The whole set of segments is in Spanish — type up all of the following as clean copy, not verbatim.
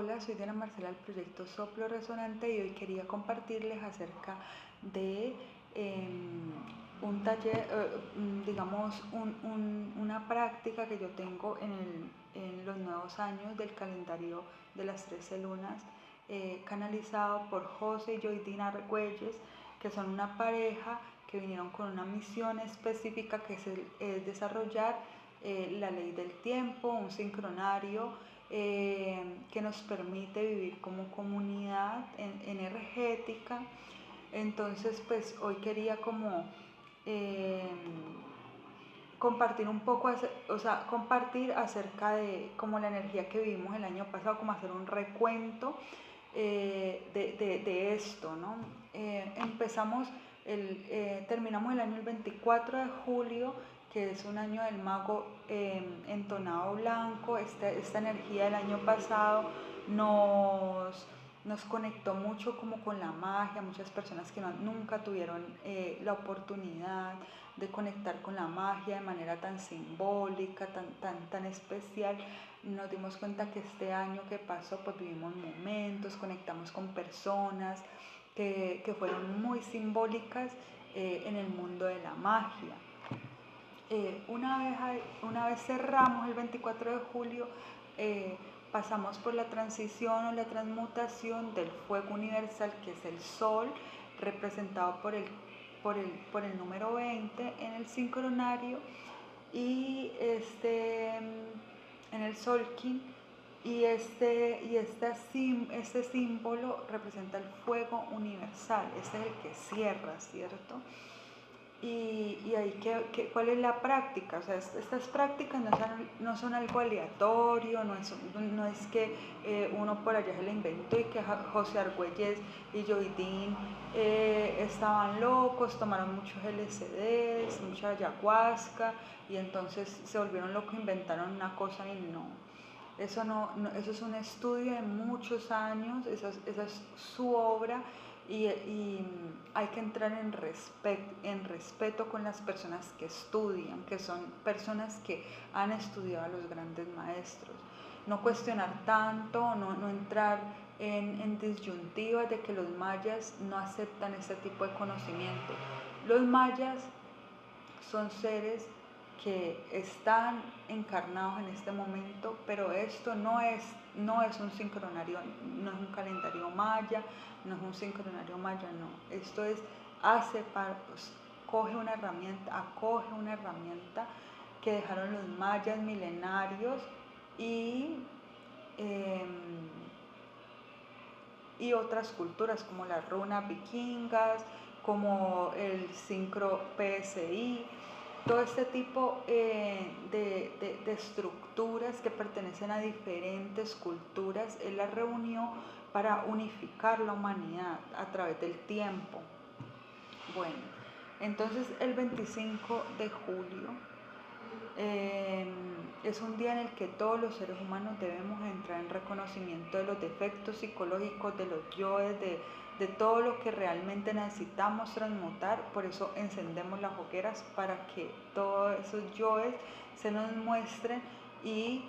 Hola, soy Diana Marcela del proyecto Soplo Resonante y hoy quería compartirles acerca de un taller, digamos, una práctica que yo tengo en los nuevos años del calendario de las 13 lunas, canalizado por José y Joydina Argüelles, que son una pareja que vinieron con una misión específica que es desarrollar la ley del tiempo, un sincronario que nos permite vivir como comunidad energética. Entonces, pues hoy quería como compartir un poco, o sea, compartir acerca de como la energía que vivimos el año pasado, como hacer un recuento de esto, ¿no? Terminamos el año el 24 de julio, que es un año del mago entonado blanco. Esta energía del año pasado nos conectó mucho como con la magia. Muchas personas que nunca tuvieron la oportunidad de conectar con la magia de manera tan simbólica, tan especial, nos dimos cuenta que este año que pasó pues vivimos momentos, conectamos con personas que fueron muy simbólicas en el mundo de la magia. Una vez cerramos el 24 de julio, pasamos por la transición o la transmutación del fuego universal, que es el sol, representado por el número 20 en el sincronario, y en el Solkin, y este símbolo representa el fuego universal. Este es el que cierra, ¿cierto? Y ahí, ¿cuál es la práctica? O sea, estas prácticas no son algo aleatorio, no es que uno por allá se la inventó y que José Argüelles y Joydín estaban locos, tomaron muchos LSDs, mucha ayahuasca, y entonces se volvieron locos, inventaron una cosa. Y no. Eso es un estudio de muchos años, esa es su obra. Y hay que entrar en respeto con las personas que estudian, que son personas que han estudiado a los grandes maestros. No cuestionar tanto, no entrar en disyuntivas de que los mayas no aceptan ese tipo de conocimiento. Los mayas son seres que están encarnados en este momento, pero esto no es un sincronario, no es un calendario maya, no es un sincronario maya, no. Esto es, acoge una herramienta que dejaron los mayas milenarios y otras culturas como las runas vikingas, como el sincro PSI. Todo este tipo de estructuras que pertenecen a diferentes culturas, él las reunió para unificar la humanidad a través del tiempo. Bueno, entonces el 25 de julio es un día en el que todos los seres humanos debemos entrar en reconocimiento de los defectos psicológicos, de los yoes, de todo lo que realmente necesitamos transmutar. Por eso encendemos las hogueras, para que todos esos yoes se nos muestren y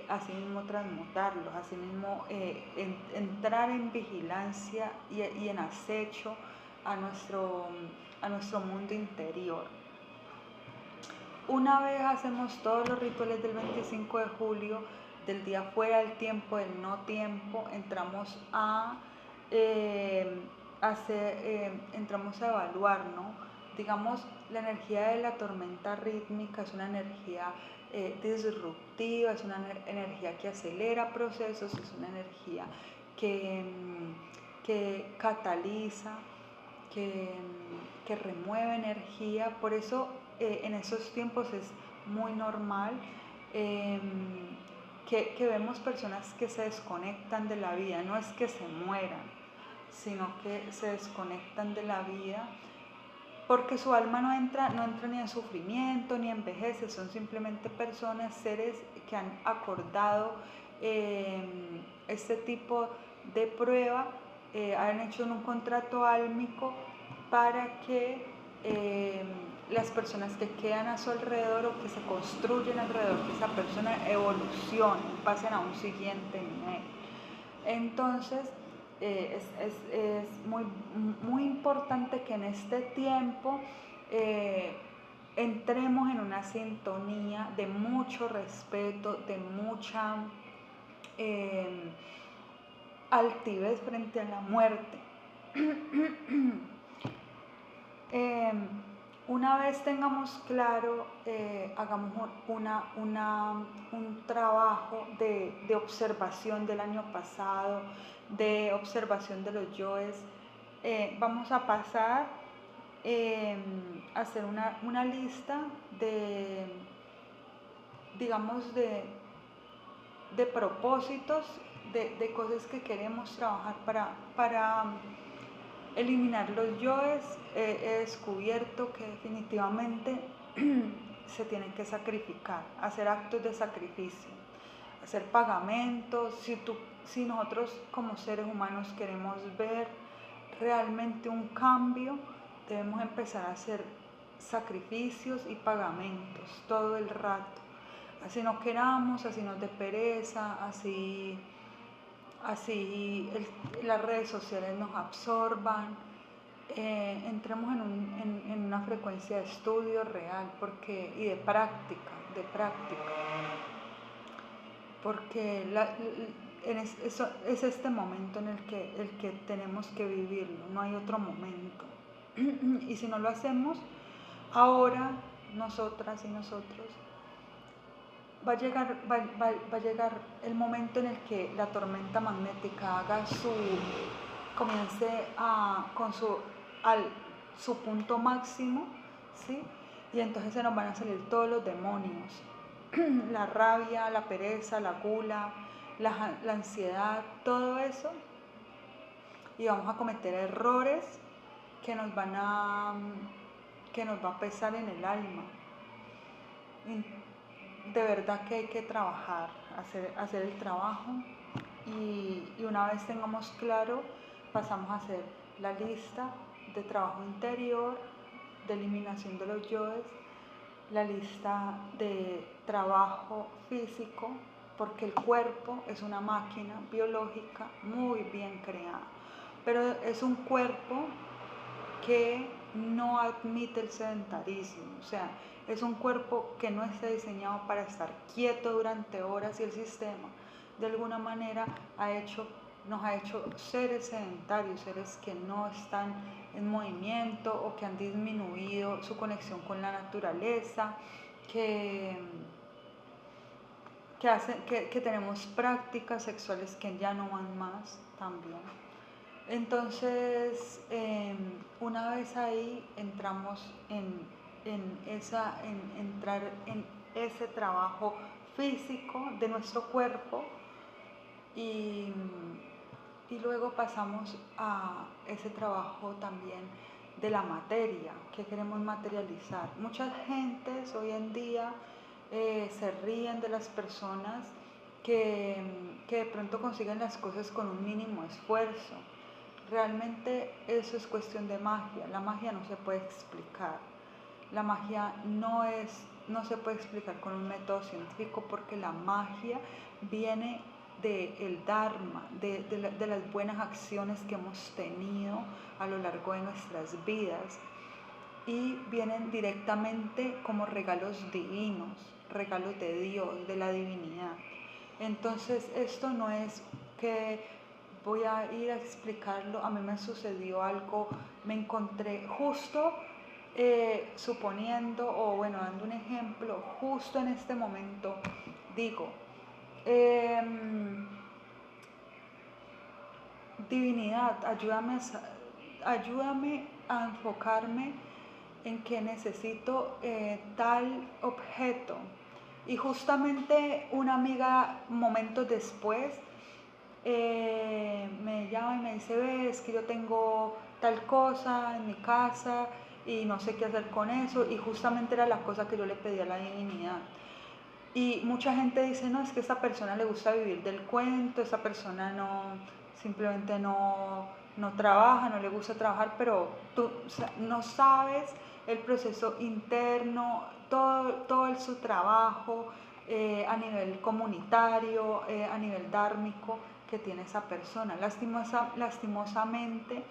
así mismo transmutarlos, así mismo entrar en vigilancia y en acecho a nuestro mundo interior. Una vez hacemos todos los rituales del 25 de julio, del día fuera del tiempo, del no tiempo, entramos a evaluar, ¿no? Digamos, la energía de la tormenta rítmica es una energía disruptiva, es una energía que acelera procesos, es una energía que cataliza, que remueve energía. Por eso en esos tiempos es muy normal que vemos personas que se desconectan de la vida. No es que se mueran, sino que se desconectan de la vida porque su alma no entra ni en sufrimiento ni envejece. Son simplemente personas, seres que han acordado este tipo de prueba, han hecho un contrato álmico para que las personas que quedan a su alrededor o que se construyen alrededor de esa persona evolucionen, pasen a un siguiente nivel. Entonces, es muy, muy importante que en este tiempo entremos en una sintonía de mucho respeto, de mucha eh, altivez frente a la muerte. Eh, una vez tengamos claro, hagamos un trabajo de observación del año pasado, de observación de los yoes. Vamos a pasar a hacer una lista de, digamos, de propósitos, de cosas que queremos trabajar para eliminar los yoes. He descubierto que definitivamente se tienen que sacrificar, hacer actos de sacrificio, hacer pagamentos. Si nosotros como seres humanos queremos ver realmente un cambio, debemos empezar a hacer sacrificios y pagamentos todo el rato. Así no queramos, así nos dé pereza, así las redes sociales nos absorban. Entremos en una frecuencia de estudio real y de práctica, porque es este momento en el que tenemos que vivirlo, no hay otro momento. Y si no lo hacemos ahora, nosotras y nosotros, va a llegar el momento en el que la tormenta magnética comience con su punto máximo, ¿sí? Y entonces se nos van a salir todos los demonios, la rabia, la pereza, la gula, la ansiedad, todo eso, y vamos a cometer errores que nos va a pesar en el alma. De verdad que hay que trabajar, hacer el trabajo, y una vez tengamos claro, pasamos a hacer la lista de trabajo interior, de eliminación de los yoes, la lista de trabajo físico, porque el cuerpo es una máquina biológica muy bien creada, pero es un cuerpo que no admite el sedentarismo, o sea, es un cuerpo que no está diseñado para estar quieto durante horas, y el sistema de alguna manera nos ha hecho seres sedentarios, seres que no están en movimiento o que han disminuido su conexión con la naturaleza, que tenemos prácticas sexuales que ya no van más también. Entonces, una vez ahí entramos entrar en ese trabajo físico de nuestro cuerpo, y luego pasamos a ese trabajo también de la materia, que queremos materializar. Muchas gentes hoy en día se ríen de las personas que de pronto consiguen las cosas con un mínimo esfuerzo. Realmente eso es cuestión de magia. La magia no se puede explicar. La magia no se puede explicar con un método científico, porque la magia viene del Dharma, de las buenas acciones que hemos tenido a lo largo de nuestras vidas, y vienen directamente como regalos divinos, regalos de Dios, de la divinidad. Entonces esto no es que voy a ir a explicarlo. A mí me sucedió algo, me encontré justo, suponiendo, o bueno, dando un ejemplo, justo en este momento, digo, divinidad, ayúdame a enfocarme en que necesito tal objeto. Y justamente una amiga, momentos después, me llama y me dice: ves que yo tengo tal cosa en mi casa y no sé qué hacer con eso, y justamente era la cosa que yo le pedí a la divinidad. Y mucha gente dice: no, es que a esta persona le gusta vivir del cuento, esta persona simplemente no trabaja, no le gusta trabajar, pero tú no sabes el proceso interno, todo su trabajo, a nivel comunitario, a nivel dármico que tiene esa persona. Lastimosamente,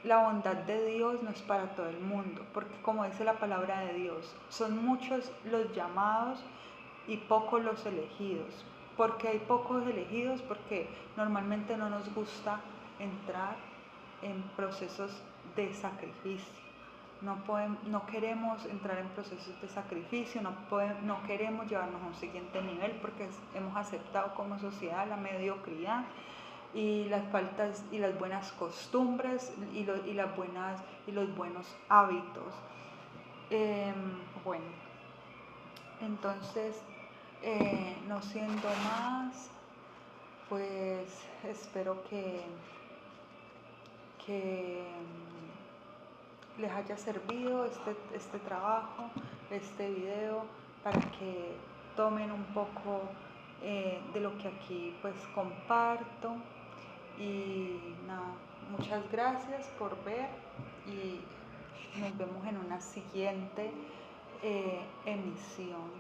la bondad de Dios no es para todo el mundo, porque como dice la palabra de Dios, son muchos los llamados y pocos los elegidos. ¿Por qué hay pocos elegidos? Porque normalmente no nos gusta entrar en procesos de sacrificio. No queremos entrar en procesos de sacrificio, no queremos llevarnos a un siguiente nivel porque hemos aceptado como sociedad la mediocridad y las faltas y las buenas costumbres y los buenos hábitos. Bueno, entonces, no siendo más, pues espero que les haya servido este trabajo, este video, para que tomen un poco de lo que aquí pues comparto. Y nada, muchas gracias por ver y nos vemos en una siguiente emisión.